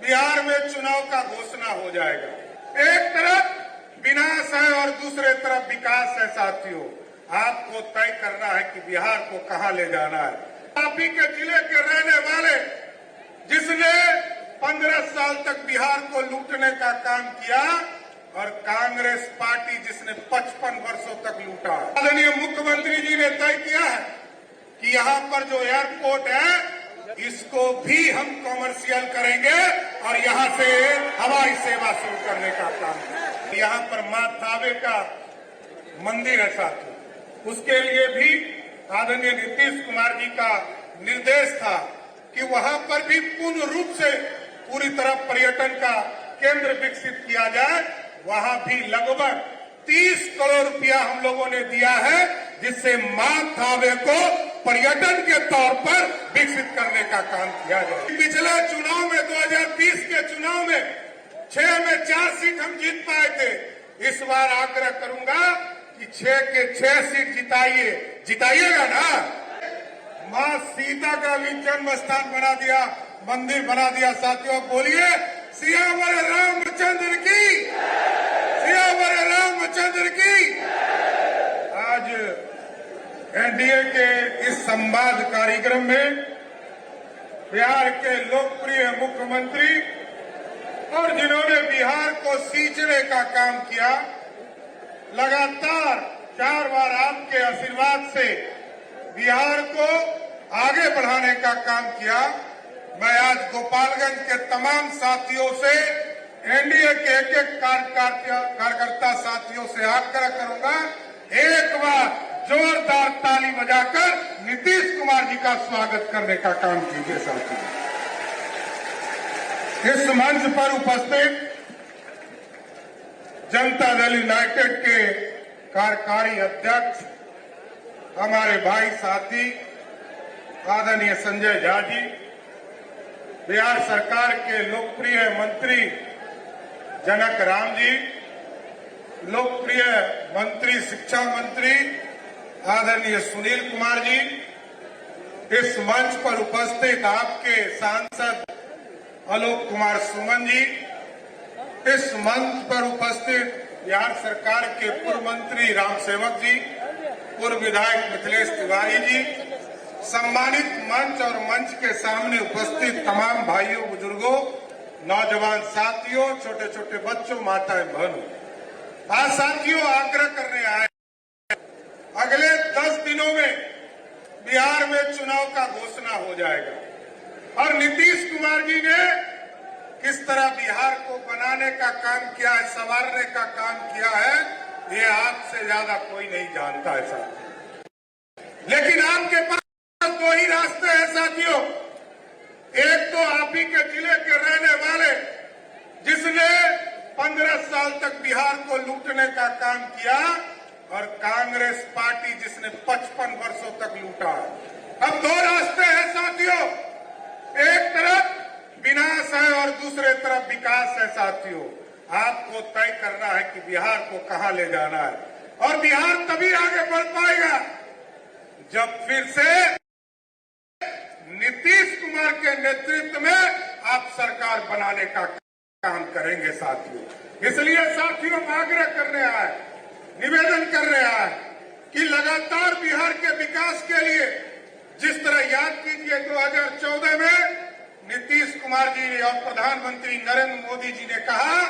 बिहार में चुनाव का घोषणा हो जाएगा। एक तरफ विनाश है और दूसरे तरफ विकास है। साथियों, आपको तय करना है कि बिहार को कहां ले जाना है। आप ही के जिले के रहने वाले जिसने 15 साल तक बिहार को लूटने का काम किया और कांग्रेस पार्टी जिसने 55 वर्षों तक लूटा। आदरणीय मुख्यमंत्री जी ने तय किया है कि यहाँ पर जो एयरपोर्ट है इसको भी हम कॉमर्शियल करेंगे और यहाँ से हवाई सेवा शुरू करने का काम है। यहाँ पर मां ताबे का मंदिर है साथियों, उसके लिए भी आदरणीय नीतीश कुमार जी का निर्देश था कि वहां पर भी पूर्ण रूप से पूरी तरह पर्यटन का केंद्र विकसित किया जाए। वहां भी लगभग 30 करोड़ रुपया हम लोगों ने दिया है, जिससे मां ताबे को पर्यटन के तौर पर विकसित करने का काम किया जाए। पिछले चुनाव में 2020 के चुनाव में 6 में 4 सीट हम जीत पाए थे। इस बार आग्रह करूंगा कि 6 के 6 सीट जिताइएगा ना। मां सीता का भी जन्म स्थान बना दिया, मंदिर बना दिया। साथियों बोलिए सियावर रामचंद्र की, सियावर रामचंद्र की। आज एनडीए के इस संवाद कार्यक्रम में बिहार के लोकप्रिय मुख्यमंत्री और जिन्होंने बिहार को सींचने का काम किया, लगातार 4 बार आपके आशीर्वाद से बिहार को आगे बढ़ाने का काम किया। मैं आज गोपालगंज के तमाम साथियों से, एनडीए के एक कार्यकर्ता साथियों से आग्रह करूंगा, एक बार जोरदार ताली बजाकर नीतीश कुमार जी का स्वागत करने का काम कीजिए। साथियों, इस मंच पर उपस्थित जनता दल यूनाइटेड के कार्यकारी अध्यक्ष हमारे भाई साथी आदरणीय संजय झा जी, बिहार सरकार के लोकप्रिय मंत्री जनक राम जी, लोकप्रिय मंत्री शिक्षा मंत्री आदरणीय सुनील कुमार जी, इस मंच पर उपस्थित आपके सांसद आलोक कुमार सुमन जी, इस मंच पर उपस्थित बिहार सरकार के पूर्व मंत्री राम सेवक जी, पूर्व विधायक मिथिलेश तिवारी जी, सम्मानित मंच और मंच के सामने उपस्थित तमाम भाइयों बुजुर्गों, नौजवान साथियों, छोटे छोटे बच्चों, माताएं बहनों, आज साथियों आग्रह करने आए, अगले 10 दिनों में बिहार में चुनाव का घोषणा हो जाएगा और नीतीश कुमार जी ने किस तरह बिहार को बनाने का काम किया है, संवारने का काम किया है, ये आपसे ज्यादा कोई नहीं जानता है साथियों। लेकिन आपके पास 2 ही रास्ते हैं साथियों। एक तो आप ही के जिले के रहने वाले जिसने 15 साल तक बिहार को लूटने का काम किया और कांग्रेस पार्टी जिसने 55 वर्षों तक लूटा। अब 2 रास्ते हैं साथियों, एक तरफ विनाश है और दूसरे तरफ विकास है। साथियों, आपको तय करना है कि बिहार को कहां ले जाना है और बिहार तभी आगे बढ़ पाएगा जब फिर से नीतीश कुमार के नेतृत्व में आप सरकार बनाने का काम करेंगे। साथियों, इसलिए साथियों आग्रह करने आए, निवेदन करने आए कि लगातार बिहार के विकास के लिए जिस तरह याद कीजिए 2014 में नीतीश कुमार जी और प्रधानमंत्री नरेंद्र मोदी जी ने कहा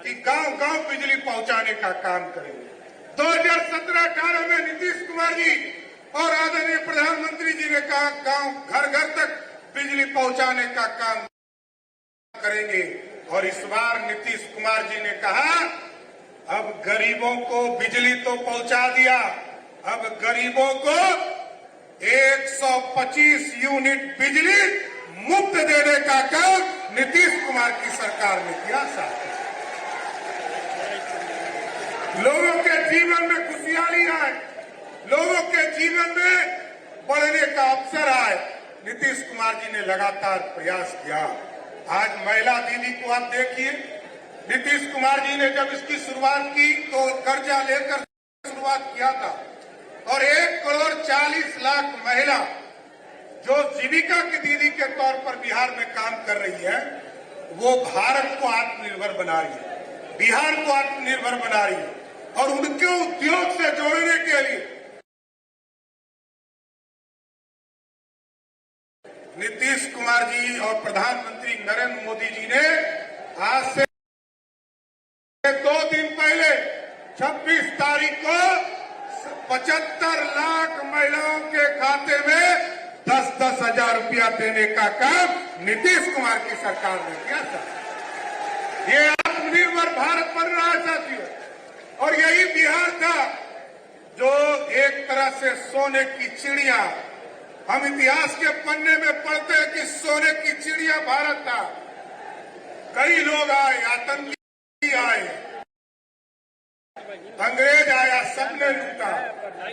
कि गांव-गांव बिजली पहुंचाने का काम करेंगे। 2017-18 में नीतीश कुमार जी और आदरणीय प्रधानमंत्री जी ने कहा गांव घर-घर तक बिजली पहुंचाने का काम करेंगे और इस बार नीतीश कुमार जी ने कहा अब गरीबों को बिजली तो पहुंचा दिया, अब गरीबों को 125 यूनिट बिजली मुफ्त देने का काम नीतीश कुमार की सरकार ने किया। साथ लोगों के जीवन में खुशहाली आए, लोगों के जीवन में बढ़ने का अवसर आए, नीतीश कुमार जी ने लगातार प्रयास किया। आज महिला दीदी को आप देखिए, नीतीश कुमार जी ने जब इसकी शुरुआत की तो कर्जा लेकर शुरुआत किया था और 1,40,00,000 महिला जो जीविका की दीदी के तौर पर बिहार में काम कर रही है, वो भारत को आत्मनिर्भर बना रही है, बिहार को आत्मनिर्भर बना रही है और उनके उद्योग से जोड़ने के लिए नीतीश कुमार जी और प्रधानमंत्री नरेंद्र मोदी जी ने आज से 2 दिन पहले 26 तारीख को 75 लाख महिलाओं के खाते में 10-10 हजार रुपया देने का काम नीतीश कुमार की सरकार ने किया था। ये आत्मनिर्भर भारत बन रहा है साथियों, और यही बिहार था जो एक तरह से सोने की चिड़िया, हम इतिहास के पन्ने में पढ़ते हैं कि सोने की चिड़िया भारत था। कई लोग आए, आतंकी आए, अंग्रेज आया, सबने लूटा,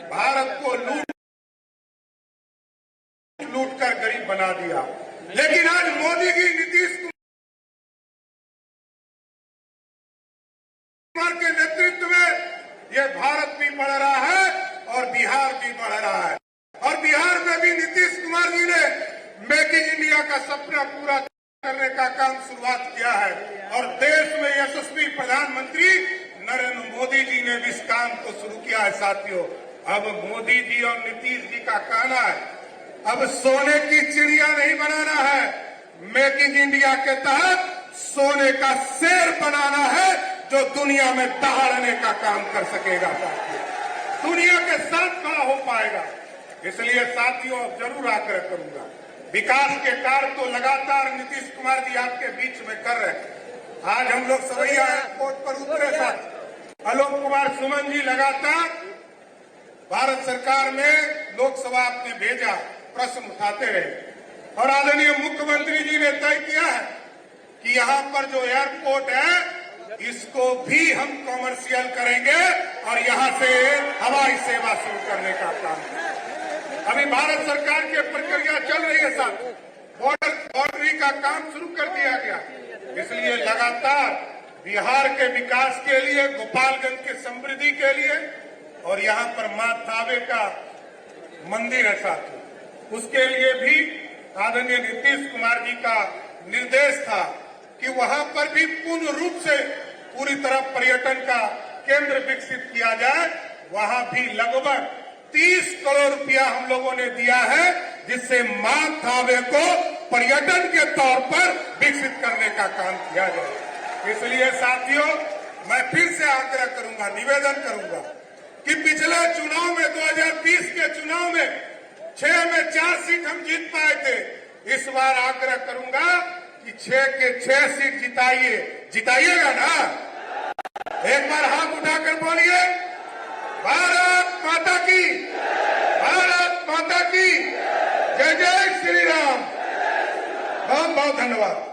भारत को लूट कर गरीब बना दिया। लेकिन आज मोदी जी, नीतीश कुमार के नेतृत्व में यह भारत भी बढ़ रहा है और बिहार भी बढ़ रहा है। और बिहार में भी नीतीश कुमार जी ने मेक इन इंडिया का सपना पूरा करने का काम शुरुआत किया है और देश में यशस्वी प्रधानमंत्री नरेंद्र मोदी जी ने भी इस काम को शुरू किया है साथियों। अब मोदी जी और नीतीश जी का कहना है, अब सोने की चिड़िया नहीं बनाना है, मेक इन इंडिया के तहत सोने का शेर बनाना है जो दुनिया में दहाड़ने का काम कर सकेगा साथियों, दुनिया के साथ खड़ा हो पाएगा। इसलिए साथियों जरूर आग्रह करूंगा, विकास के कार्य तो लगातार नीतीश कुमार जी आपके बीच में कर रहे हैं। आज हम लोग सवैया एयरपोर्ट पर उतरे साथ, आलोक कुमार सुमन जी लगातार भारत सरकार में लोकसभा आपने भेजा, प्रश्न उठाते रहे और आदरणीय मुख्यमंत्री जी ने तय किया है कि यहाँ पर जो एयरपोर्ट है इसको भी हम कॉमर्शियल करेंगे और यहाँ से हवाई सेवा शुरू करने का काम है। अभी भारत सरकार की प्रक्रिया चल रही है साथ, बाउंड्री का काम शुरू कर दिया गया। इसलिए लगातार बिहार के विकास के लिए, गोपालगंज की समृद्धि के लिए और यहाँ पर मां ताबे का मंदिर है साथियों, उसके लिए भी आदरणीय नीतीश कुमार जी का निर्देश था कि वहां पर भी पूर्ण रूप से पूरी तरह पर्यटन का केंद्र विकसित किया जाए। वहां भी लगभग 30 करोड़ रुपया हम लोगों ने दिया है जिससे मां ताबे को पर्यटन के तौर पर विकसित करने का काम किया जाए। इसलिए साथियों मैं फिर से आग्रह करूंगा, निवेदन करूंगा कि पिछले चुनाव में 2020 के चुनाव में 6 में 4 सीट हम जीत पाए थे। इस बार आग्रह करूंगा कि 6 के 6 सीट जिताइएगा ना। एक बार हाथ उठाकर बोलिए भारत माता की, भारत माता की जय जय श्री राम। बहुत बहुत धन्यवाद।